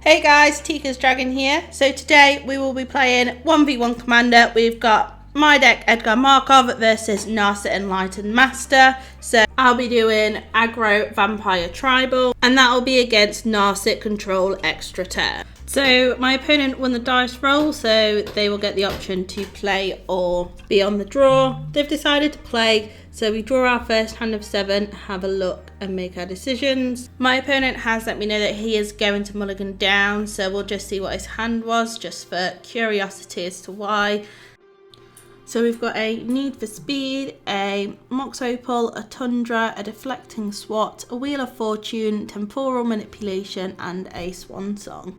Hey guys, Teeka's Dragon here. So today we will be playing 1v1 Commander. We've got my deck Edgar Markov versus Narset Enlightened Master. So I'll be doing Aggro Vampire Tribal and that will be against Narset Control Extra Turn. So my opponent won the dice roll, so they will get the option to play or be on the draw. They've decided to play, so we draw our first hand of 7, have a look and make our decisions. My opponent has let me know that he is going to mulligan down, so we'll just see what his hand was, just for curiosity as to why. So we've got a Need for Speed, a Mox Opal, a Tundra, a Deflecting Swat, a Wheel of Fortune, Temporal Manipulation and a Swan Song.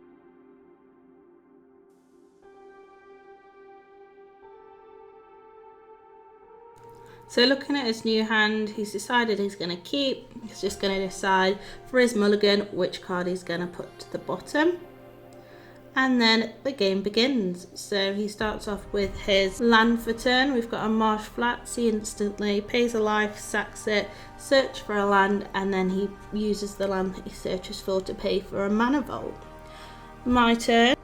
So looking at his new hand, he's decided he's going to keep. He's just going to decide for his mulligan which card he's going to put to the bottom. And then the game begins. So he starts off with his land for turn. We've got a Marsh Flats. He instantly pays a life, sacks it, search for a land, and then he uses the land that he searches for to pay for a mana vault. My turn.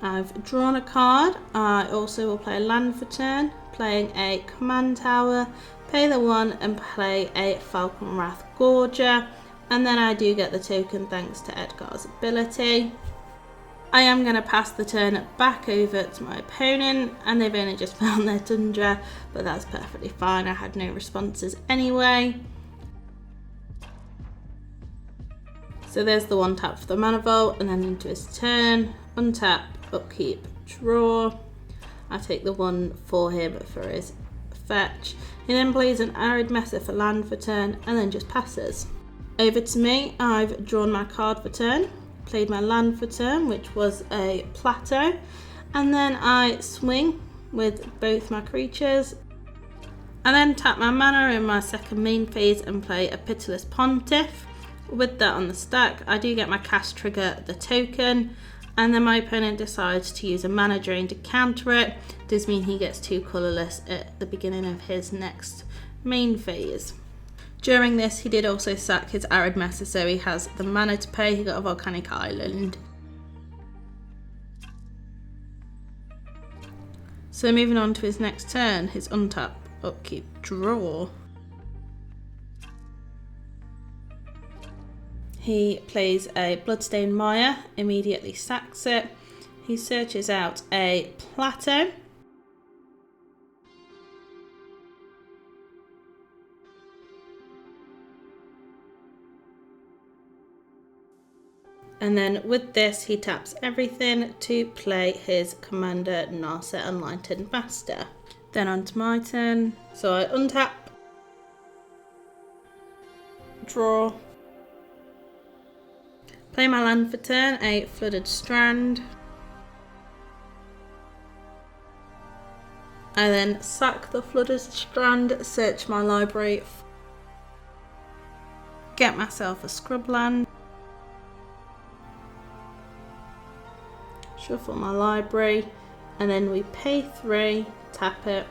I've drawn a card. I also will play a land for turn, playing a command tower, pay the 1 and play a Falcon Wrath Gorger, and then I do get the token thanks to Edgar's ability. I am going to pass the turn back over to my opponent, and they've only just found their Tundra, but that's perfectly fine. I had no responses anyway. So there's the 1 tap for the mana vault, and then into his turn, untap, upkeep, draw. I take the 1 for him for his fetch. He then plays an Arid Messer for land for turn and then just passes. Over to me, I've drawn my card for turn, played my land for turn, which was a Plateau, and then I swing with both my creatures. I then tap my mana in my second main phase and play a Pitiless Pontiff. With that on the stack, I do get my cast trigger, the token, and then my opponent decides to use a mana drain to counter it. Does mean he gets 2 colourless at the beginning of his next main phase. During this, he did also sack his Arid Messer, so he has the mana to pay. He got a Volcanic Island. So moving on to his next turn, his untap, upkeep, draw. He plays a Bloodstained Mire, immediately sacks it. He searches out a Plateau. And then with this, he taps everything to play his commander, Narset Enlightened Master. Then on to my turn. So I untap, draw, play my land for turn, a Flooded Strand. I then sack the Flooded Strand, search my library, get myself a Scrubland, shuffle my library, and then we pay 3, tap it,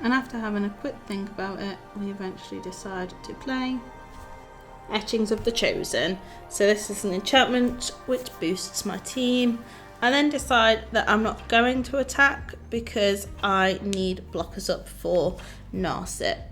and after having a quick think about it, we eventually decide to play Etchings of the Chosen. So this is an enchantment which boosts my team. I then decide that I'm not going to attack because I need blockers up for Narset.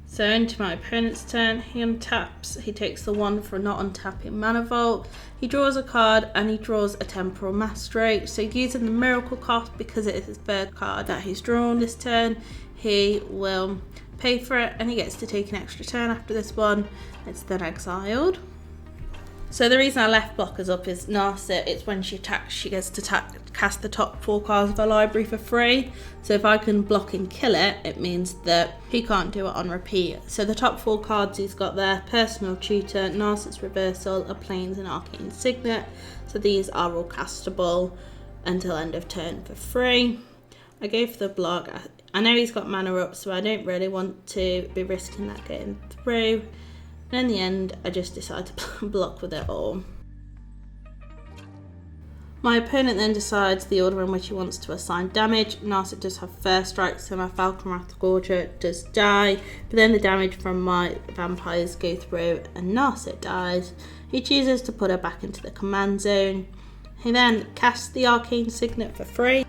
So into my opponent's turn, he untaps, he takes the 1 for not untapping Mana Vault, he draws a card and he draws a Temporal Mastery. So using the Miracle cost, because it is his 3rd card that he's drawn this turn, he will pay for it and he gets to take an extra turn after this one. It's then exiled. So the reason I left blockers up is Narset, it's when she attacks, she gets to cast the top 4 cards of her library for free. So if I can block and kill it, it means that he can't do it on repeat. So the top 4 cards he's got there: Personal Tutor, Narset's Reversal, a Plains and Arcane Signet. So these are all castable until end of turn for free. I go for the block. I know he's got mana up, so I don't really want to be risking that getting through. And in the end, I just decide to block with it all. My opponent then decides the order in which he wants to assign damage. Narset does have first strike, so my Falcon Wrathgorger does die, but then the damage from my vampires go through and Narset dies. He chooses to put her back into the command zone. He then casts the Arcane Signet for free.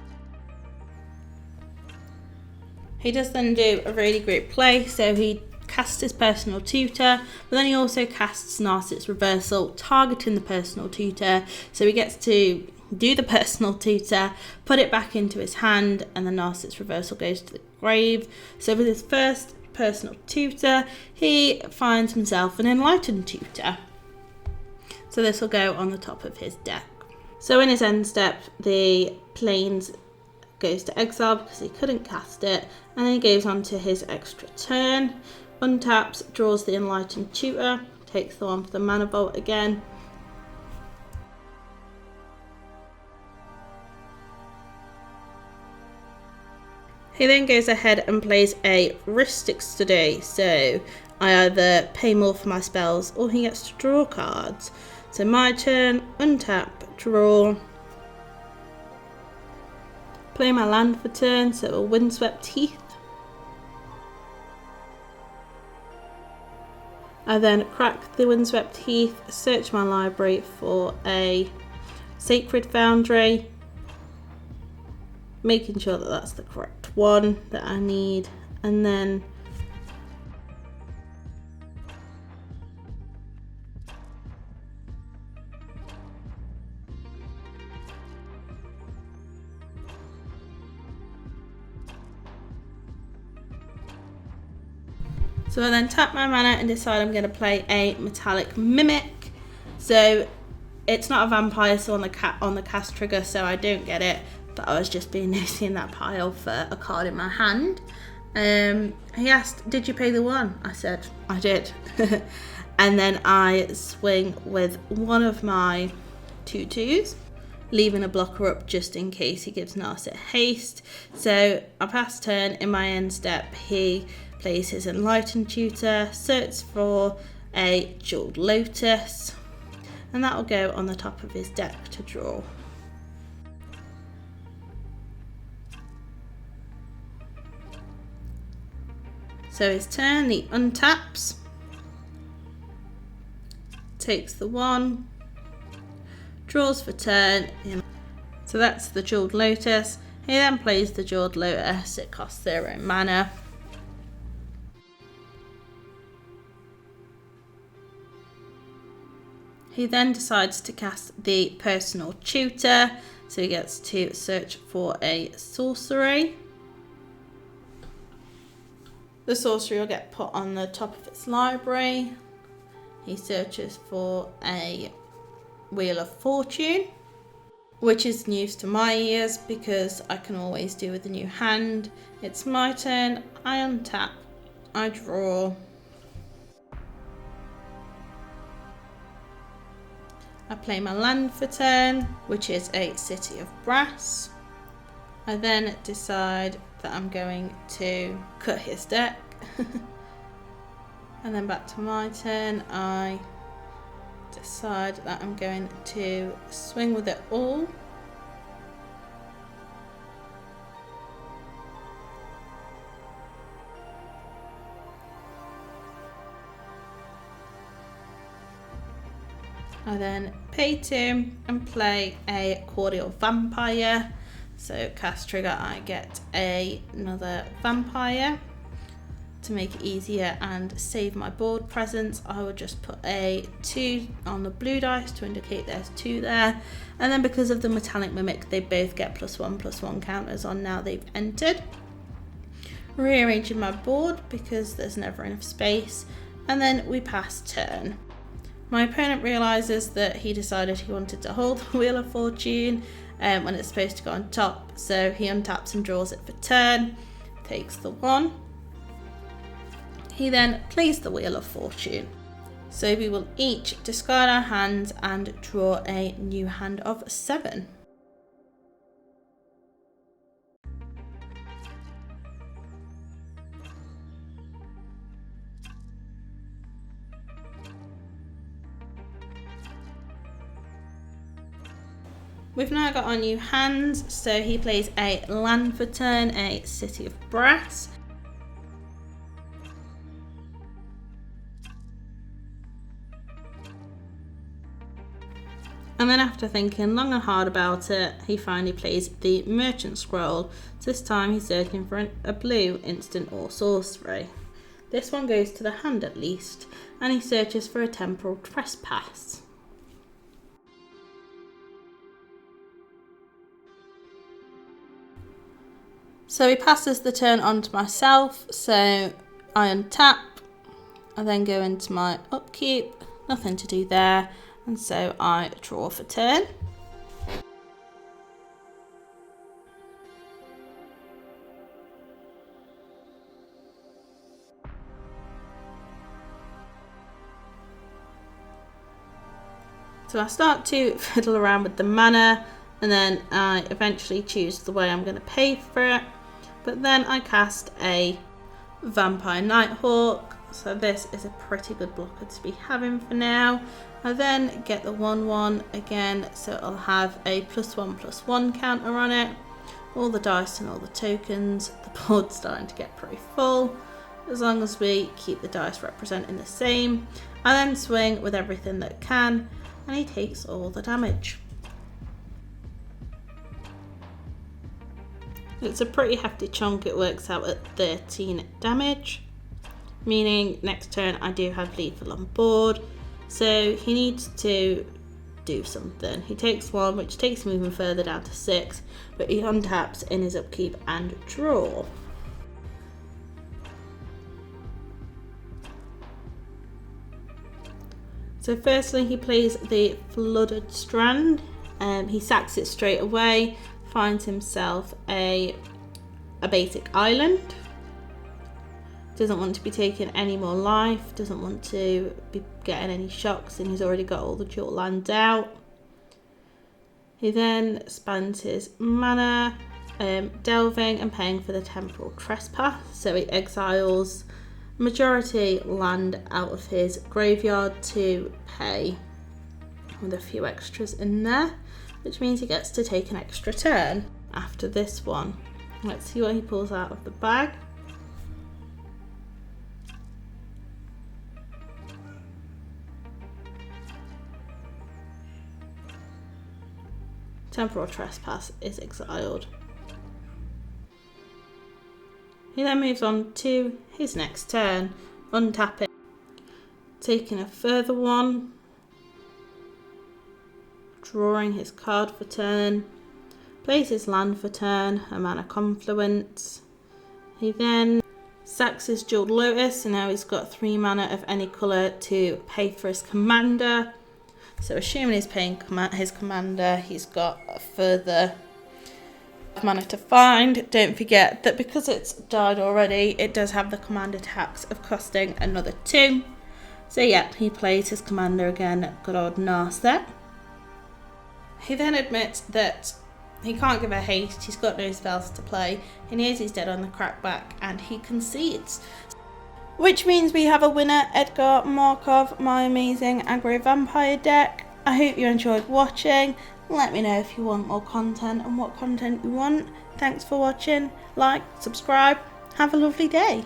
He does then do a really great play, so he casts his personal tutor, but then he also casts Narset's Reversal, targeting the personal tutor, so he gets to do the personal tutor, put it back into his hand, and then Narset's Reversal goes to the grave. So with his first personal tutor, he finds himself an Enlightened tutor. So this will go on the top of his deck. So in his end step, the Plains goes to exile because he couldn't cast it, and then he goes on to his extra turn, untaps, draws the Enlightened tutor, takes the one for the Mana Vault again. He then goes ahead and plays a Rhystic Study, so I either pay more for my spells or he gets to draw cards. So my turn, untap, draw, play my land for turn, so a Windswept Heath. I then crack the Windswept Heath, search my library for a Sacred Foundry, making sure that that's the correct one that I need, and then so I then tap my mana and decide I'm going to play a Metallic Mimic. So it's not a vampire, so on the cast trigger, so I don't get it. But I was just being nosy in that pile for a card in my hand. He asked, "Did you pay the one?" I said, "I did." And then I swing with one of my 2/2s, leaving a blocker up just in case he gives Narset haste. So I pass turn. In my end step, he plays his Enlightened tutor, searches for a Jeweled Lotus, and that will go on the top of his deck to draw. So his turn, he untaps, takes the one, draws for turn. So that's the Jeweled Lotus. He then plays the Jeweled Lotus, it costs 0 mana. He then decides to cast the Personal Tutor, so he gets to search for a sorcery. The sorcery will get put on the top of its library. He searches for a Wheel of Fortune, which is news to my ears because I can always do with a new hand. It's my turn, I untap, I draw. I play my land for turn, which is a City of Brass. I then decide that I'm going to cut his deck. And then back to my turn, I decide that I'm going to swing with it all. I then pay 2 and play a Cordial Vampire. So cast trigger, I get another Vampire. To make it easier and save my board presence, I will just put a 2 on the blue dice to indicate there's 2 there. And then because of the Metallic Mimic, they both get +1/+1 counters on now they've entered. Rearranging my board because there's never enough space. And then we pass turn. My opponent realises that he decided he wanted to hold the Wheel of Fortune when it's supposed to go on top. So he untaps and draws it for turn, takes the 1. He then plays the Wheel of Fortune. So we will each discard our hands and draw a new hand of 7. We've now got our new hands, so he plays a land for turn, a City of Brass. And then after thinking long and hard about it, he finally plays the Merchant Scroll. This time he's searching for a blue instant or sorcery. This one goes to the hand at least, and he searches for a Temporal Trespass. So he passes the turn on to myself, so I untap, I then go into my upkeep, nothing to do there, and so I draw for turn. So I start to fiddle around with the mana, and then I eventually choose the way I'm going to pay for it. But then I cast a Vampire Nighthawk, so this is a pretty good blocker to be having for now. I then get the 1/1 again, so I'll have a +1/+1 counter on it. All the dice and all the tokens. The board's starting to get pretty full. As long as we keep the dice representing the same. I then swing with everything that can, and he takes all the damage. It's a pretty hefty chunk, it works out at 13 damage, meaning next turn I do have lethal on board, so he needs to do something. He takes 1, which takes him even further down to 6, but he untaps in his upkeep and draw. So firstly he plays the Flooded Strand, he sacks it straight away, finds himself a basic island, doesn't want to be taking any more life, doesn't want to be getting any shocks, and he's already got all the dual lands out. He then spends his mana delving and paying for the Temporal Trespass, so he exiles majority land out of his graveyard to pay, with a few extras in there, which means he gets to take an extra turn after this one. Let's see what he pulls out of the bag. Temporal Trespass is exiled. He then moves on to his next turn, untapping, taking a further one, drawing his card for turn, plays his land for turn, a Mana Confluence. He then sacks his Jeweled Lotus, and now he's got 3 mana of any colour to pay for his commander. So assuming he's paying his commander, he's got a further mana to find. Don't forget that because it's died already, it does have the commander tax of costing another 2. So yeah, he plays his commander again, good old Narset. He then admits that he can't give a haste, he's got no spells to play, he knows he's dead on the crackback, and he concedes. Which means we have a winner, Edgar Markov, my amazing aggro vampire deck. I hope you enjoyed watching. Let me know if you want more content and what content you want. Thanks for watching. Like, subscribe. Have a lovely day.